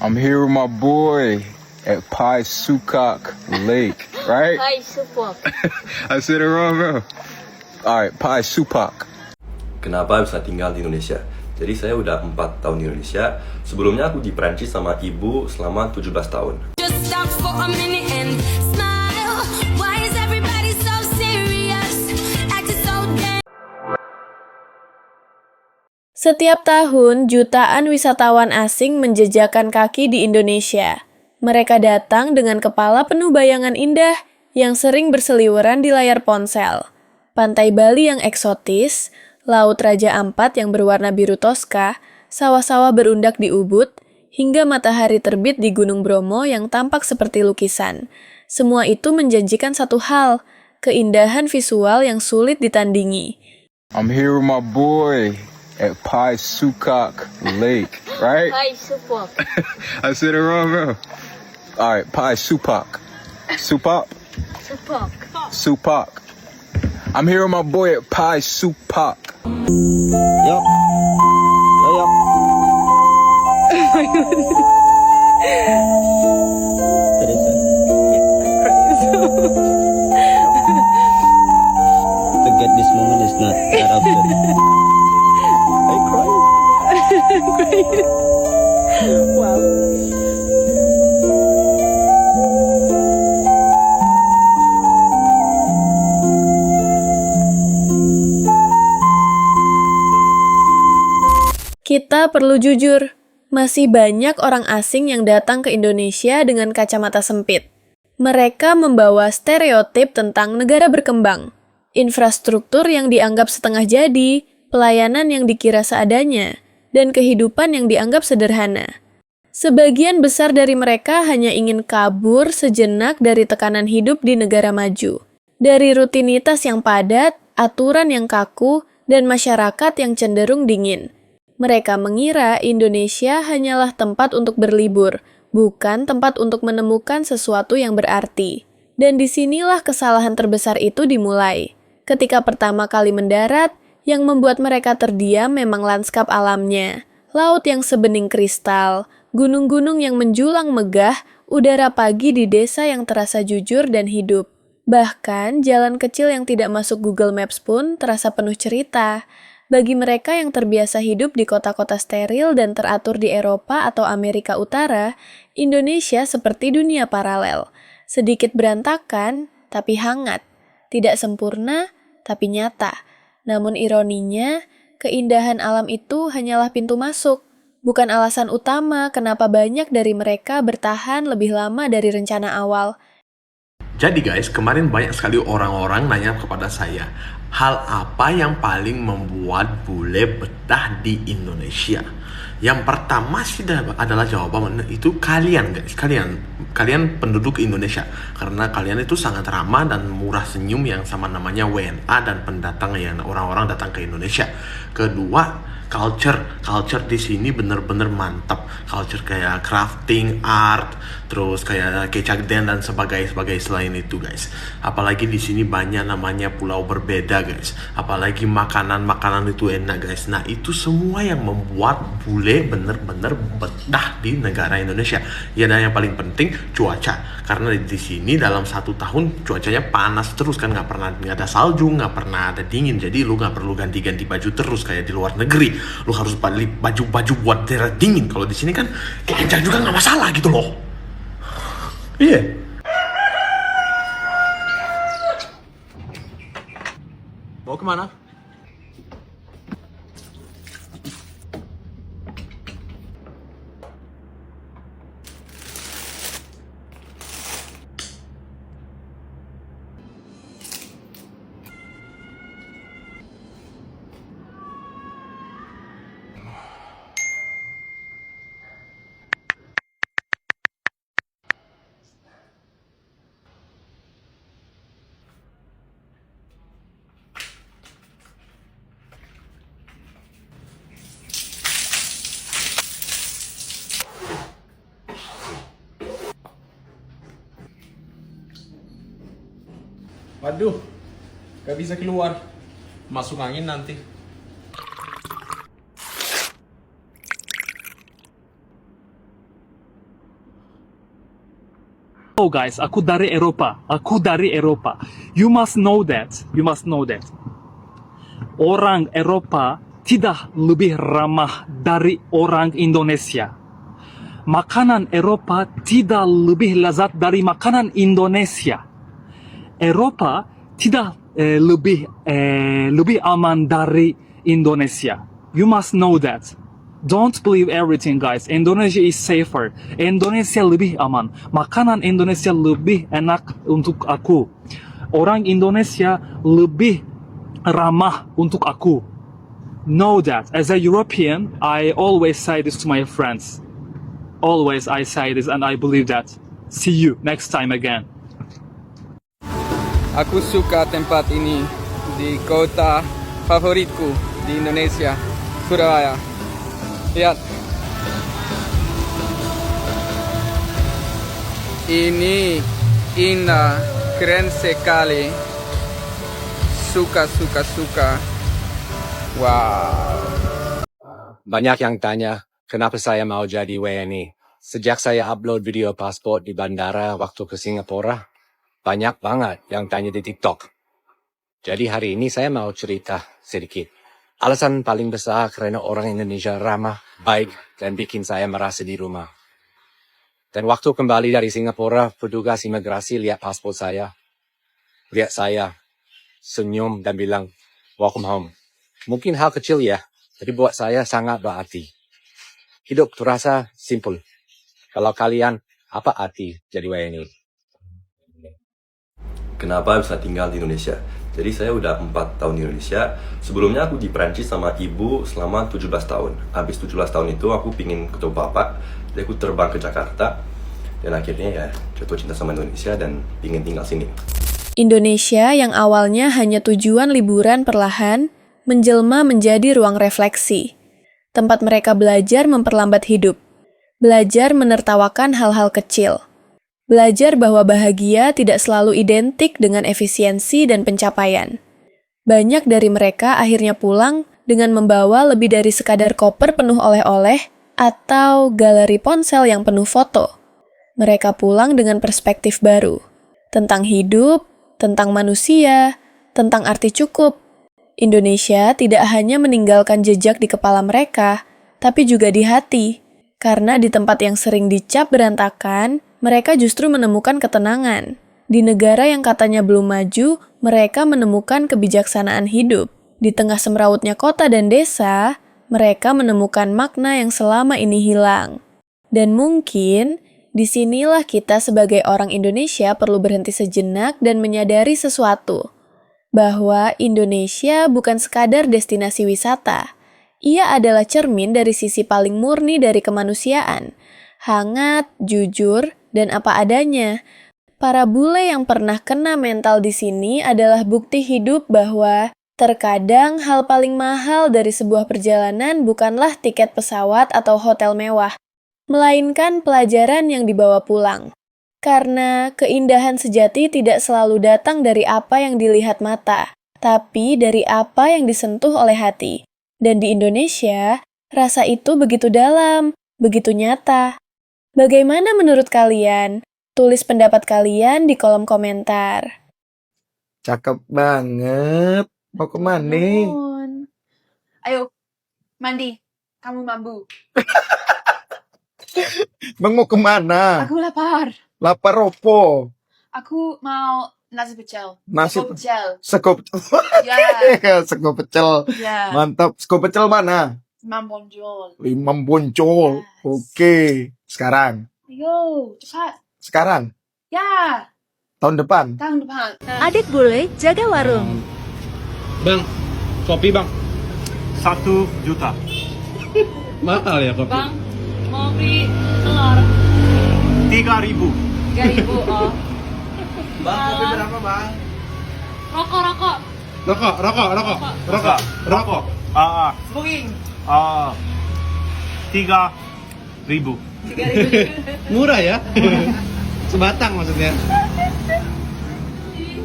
I'm here with my boy at Pai Sukak Lake, right? Pai Supak. I said it wrong, bro. Alright, Pai Supak. Kenapa bisa tinggal di Indonesia? Jadi saya udah 4 tahun di Indonesia. Sebelumnya aku di Perancis sama ibu selama 17 tahun. Just stop for a minute and smile. Why is everybody so serious? Acting so damn. Setiap tahun, jutaan wisatawan asing menjejakkan kaki di Indonesia. Mereka datang dengan kepala penuh bayangan indah yang sering berseliweran di layar ponsel. Pantai Bali yang eksotis, Laut Raja Ampat yang berwarna biru toska, sawah-sawah berundak di Ubud, hingga matahari terbit di Gunung Bromo yang tampak seperti lukisan. Semua itu menjanjikan satu hal, keindahan visual yang sulit ditandingi. I'm here with my boy at Pai Sukak Lake, right? Pai Supak. I said it wrong, bro. Alright, Pai Supak. Supak? Supak. Supak. I'm here with my boy at Pai Supak. Yup. Yup. Teresa. Forget this moment is not that often. I cry. Wow. Kita perlu jujur, masih banyak orang asing yang datang ke Indonesia dengan kacamata sempit. Mereka membawa stereotip tentang negara berkembang, infrastruktur yang dianggap setengah jadi, pelayanan yang dikira seadanya, dan kehidupan yang dianggap sederhana. Sebagian besar dari mereka hanya ingin kabur sejenak dari tekanan hidup di negara maju, dari rutinitas yang padat, aturan yang kaku, dan masyarakat yang cenderung dingin. Mereka mengira Indonesia hanyalah tempat untuk berlibur, bukan tempat untuk menemukan sesuatu yang berarti. Dan disinilah kesalahan terbesar itu dimulai. Ketika pertama kali mendarat, yang membuat mereka terdiam memang lanskap alamnya. Laut yang sebening kristal, gunung-gunung yang menjulang megah, udara pagi di desa yang terasa jujur dan hidup. Bahkan, jalan kecil yang tidak masuk Google Maps pun terasa penuh cerita. Bagi mereka yang terbiasa hidup di kota-kota steril dan teratur di Eropa atau Amerika Utara, Indonesia seperti dunia paralel. Sedikit berantakan, tapi hangat. Tidak sempurna, tapi nyata. Namun ironinya, keindahan alam itu hanyalah pintu masuk, bukan alasan utama kenapa banyak dari mereka bertahan lebih lama dari rencana awal. Jadi guys, kemarin banyak sekali orang-orang nanya kepada saya, hal apa yang paling membuat bule betah di Indonesia? Yang pertama sih adalah jawaban itu kalian guys, kalian penduduk Indonesia, karena kalian itu sangat ramah dan murah senyum yang sama namanya WNA dan pendatang yang orang-orang datang ke Indonesia. Kedua, culture di sini bener-bener mantap. Culture kayak crafting, art, terus kayak kecakden dan sebagainya selain itu guys. Apalagi di sini banyak namanya pulau berbeda guys. Apalagi makanan itu enak guys. Nah itu semua yang membuat bule bener-bener betah di negara Indonesia. Ya dan yang paling penting cuaca. Karena di sini dalam 1 tahun cuacanya panas terus kan, nggak ada salju, nggak pernah ada dingin. Jadi lu nggak perlu ganti-ganti baju terus kayak di luar negeri. Lu harus beli baju buat daerah dingin. Kalau di sini kan kencang juga nggak masalah gitu loh. Iya. Mau kemana? Waduh, gak bisa keluar. Masuk angin nanti. Oh guys, aku dari Eropa. Aku dari Eropa. You must know that. You must know that. Orang Eropa tidak lebih ramah dari orang Indonesia. Makanan Eropa tidak lebih lezat dari makanan Indonesia. Eropa tidak lebih aman dari Indonesia. You must know that. Don't believe everything, guys. Indonesia is safer. Indonesia lebih aman. Makanan Indonesia lebih enak untuk aku. Orang Indonesia lebih ramah untuk aku. Know that. As a European, I always say this to my friends. Always I say this and I believe that. See you next time again. Aku suka tempat ini di kota favoritku di Indonesia, Surabaya. Lihat. Ini indah, keren sekali. Suka. Wow. Banyak yang tanya, kenapa saya mau jadi WNI? Sejak saya upload video paspor di bandara waktu ke Singapura, banyak banget yang tanya di TikTok. Jadi hari ini saya mau cerita sedikit. Alasan paling besar karena orang Indonesia ramah, baik, dan bikin saya merasa di rumah. Dan waktu kembali dari Singapura, petugas imigrasi lihat paspor saya. Lihat saya, senyum dan bilang, welcome home. Mungkin hal kecil ya, tapi buat saya sangat berarti. Hidup terasa simple. Kalau kalian, apa arti jadi WNI? Kenapa bisa tinggal di Indonesia? Jadi saya udah 4 tahun di Indonesia. Sebelumnya aku di Perancis sama ibu selama 17 tahun. Habis 17 tahun itu aku pingin ketemu bapak. Jadi aku terbang ke Jakarta. Dan akhirnya ya jatuh cinta sama Indonesia dan pingin tinggal sini. Indonesia yang awalnya hanya tujuan liburan perlahan, menjelma menjadi ruang refleksi. Tempat mereka belajar memperlambat hidup. Belajar menertawakan hal-hal kecil. Belajar bahwa bahagia tidak selalu identik dengan efisiensi dan pencapaian. Banyak dari mereka akhirnya pulang dengan membawa lebih dari sekadar koper penuh oleh-oleh atau galeri ponsel yang penuh foto. Mereka pulang dengan perspektif baru. Tentang hidup, tentang manusia, tentang arti cukup. Indonesia tidak hanya meninggalkan jejak di kepala mereka, tapi juga di hati. Karena di tempat yang sering dicap berantakan, mereka justru menemukan ketenangan. Di negara yang katanya belum maju, mereka menemukan kebijaksanaan hidup. Di tengah semrawutnya kota dan desa, mereka menemukan makna yang selama ini hilang. Dan mungkin, disinilah kita sebagai orang Indonesia perlu berhenti sejenak dan menyadari sesuatu. Bahwa Indonesia bukan sekadar destinasi wisata. Ia adalah cermin dari sisi paling murni dari kemanusiaan. Hangat, jujur, dan apa adanya. Para bule yang pernah kena mental di sini adalah bukti hidup bahwa terkadang hal paling mahal dari sebuah perjalanan bukanlah tiket pesawat atau hotel mewah, melainkan pelajaran yang dibawa pulang. Karena keindahan sejati tidak selalu datang dari apa yang dilihat mata, tapi dari apa yang disentuh oleh hati. Dan di Indonesia, rasa itu begitu dalam, begitu nyata. Bagaimana menurut kalian? Tulis pendapat kalian di kolom komentar. Cakep banget. Mau kemana? Ayo, mandi. Kamu mampu. Bang mau kemana? Aku lapar. Lapar opo? Aku mau nasi pecel. Nasi pecel. Sego pecel. Ya. Sego pecel. Ya. Mantap. Sego pecel mana? Imam Bonjol. Imam Bonjol. Yes. Oke. Sekarang. Ayo, cepat. Sekarang. Ya, Tahun depan. tahun depan. Adik bule jaga warung. Bang, kopi bang. 1 juta. Mahal ya kopi. Bang, mau beli telur. 3.000. 3.000, oh. Bang, kopi berapa bang? Rokok. Rokok. Smoking. 3.000. Murah ya? Sebatang maksudnya.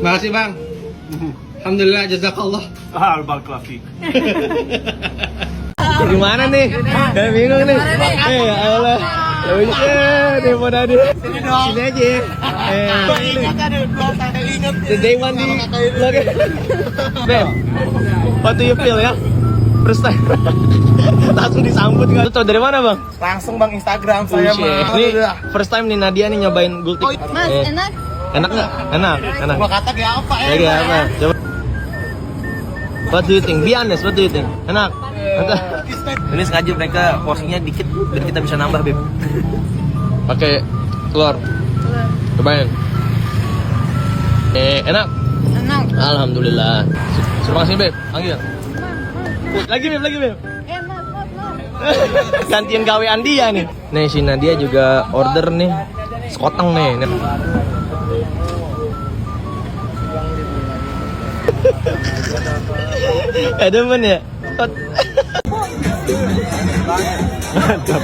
Makasih bang. Alhamdulillah, jazakallah. Barakallahu fiik. Dari mana nih? Kayak bingung nih. Ya Allah. daripada dia. Sini aja. The day one di Beb, what do you feel ya? First time langsung disambut kan. Lu tau dari mana bang? Langsung bang Instagram saya mah. Ini first time nih Nadia nih nyobain gultik. Mas, enak? Enak nggak? Enak. Gua kata kayak apa ya? Kayak apa? Coba. What do you think? Be honest, what do you think? Enak? Ini sengaja mereka porsinya dikit biar kita bisa nambah, Beb. Pakai telur. Cobain. Enak? Enak. Alhamdulillah. Terima kasih Beb. Panggil. Lagi Beb. Gantian gawean dia nih. Nih si Nadia juga order nih. Sekoteng nih. Demen ya? Mantap.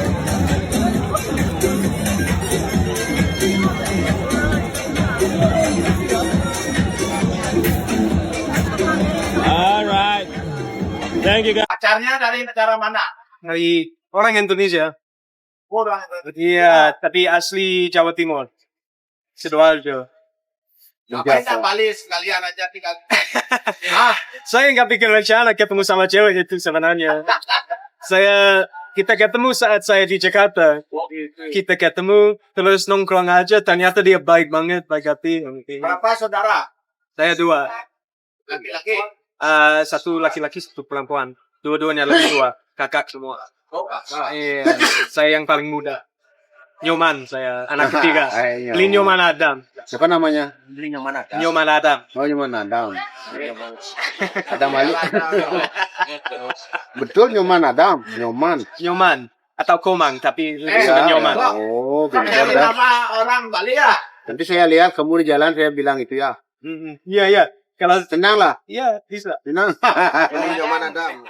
Alright. Thank you guys. Pacarnya dari negara mana? Dari orang Indonesia. Orang Iya, tapi asli Jawa Timur. Sidoarjo. Ngapain tak balik sekalian aja tinggal. Saya nggak bikin rencana ketemu sama cewek itu sebenarnya. Kita ketemu saat saya di Jakarta. Kita ketemu terus nongkrong aja. Ternyata dia baik banget, baik hati. Berapa saudara? Saya 2. Laki-laki. Satu laki-laki, satu perempuan. Dua-duanya lebih tua, kakak semua. Iya, saya yang paling muda. Nyoman saya, anak ketiga. Lin Nyoman Adam. Siapa namanya? Nyoman Adam. Oh, Nyoman Adam. Adam Ali. Betul Nyoman Adam. Nyoman atau Komang, tapi lebih suka Nyoman. Oh, benar. Nama orang Bali ya. Nanti saya lihat kamu di jalan saya bilang itu ya. Iya. Kalau Tenang lah. iya bisa. Tenang. Ini Nyoman Adam.